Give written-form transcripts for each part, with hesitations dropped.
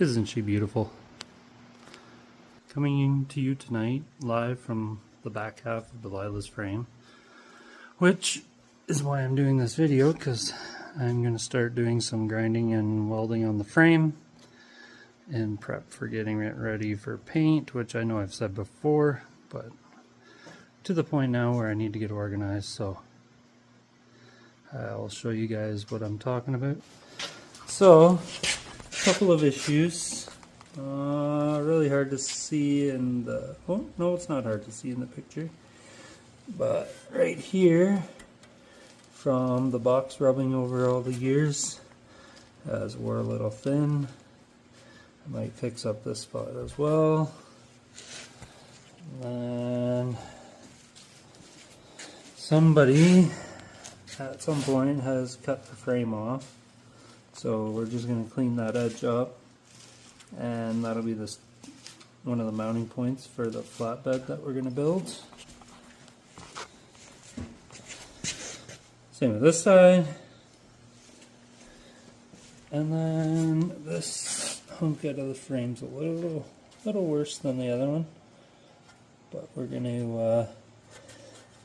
Isn't she beautiful? Coming to you tonight live from the back half of Dalila's frame, which is why I'm doing this video, because I'm going to start doing some grinding and welding on the frame in prep for getting it ready for paint, which I know I've said before, but to the point now where I need to get organized, so I'll show you guys what I'm talking about. So, a couple of issues. Really hard to see in the, oh no, it's not hard to see in the picture, but right here from the box rubbing over all the years has wore a little thin. I might fix up this spot as well. And somebody at some point has cut the frame off, so we're just going to clean that edge up, and that'll be this one of the mounting points for the flatbed that we're going to build. Same with this side, and then this hunk out of the frame's a little worse than the other one, but we're going to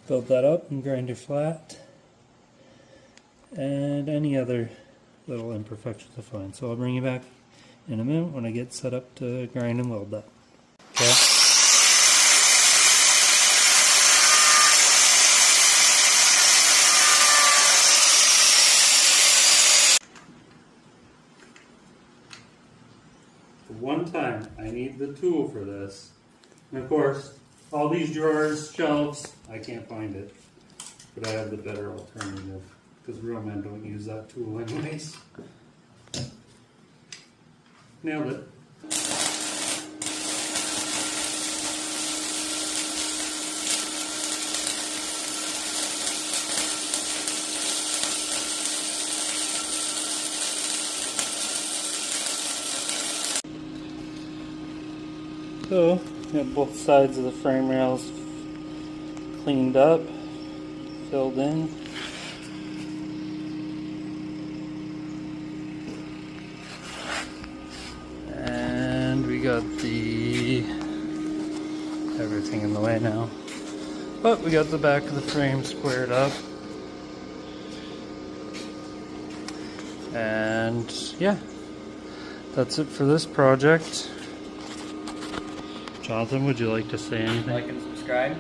build that up and grind it flat, and any other little imperfections I find. So I'll bring you back in a minute when I get set up to grind and weld that. Okay. For one time, I need the tool for this. And of course, all these drawers, shelves, I can't find it. But I have the better alternative, because real men don't use that tool anyways. Nailed it. So, got both sides of the frame rails cleaned up, filled in. And we got the everything in the way now. But we got the back of the frame squared up. And yeah, that's it for this project. Jonathan, would you like to say anything? Like and subscribe.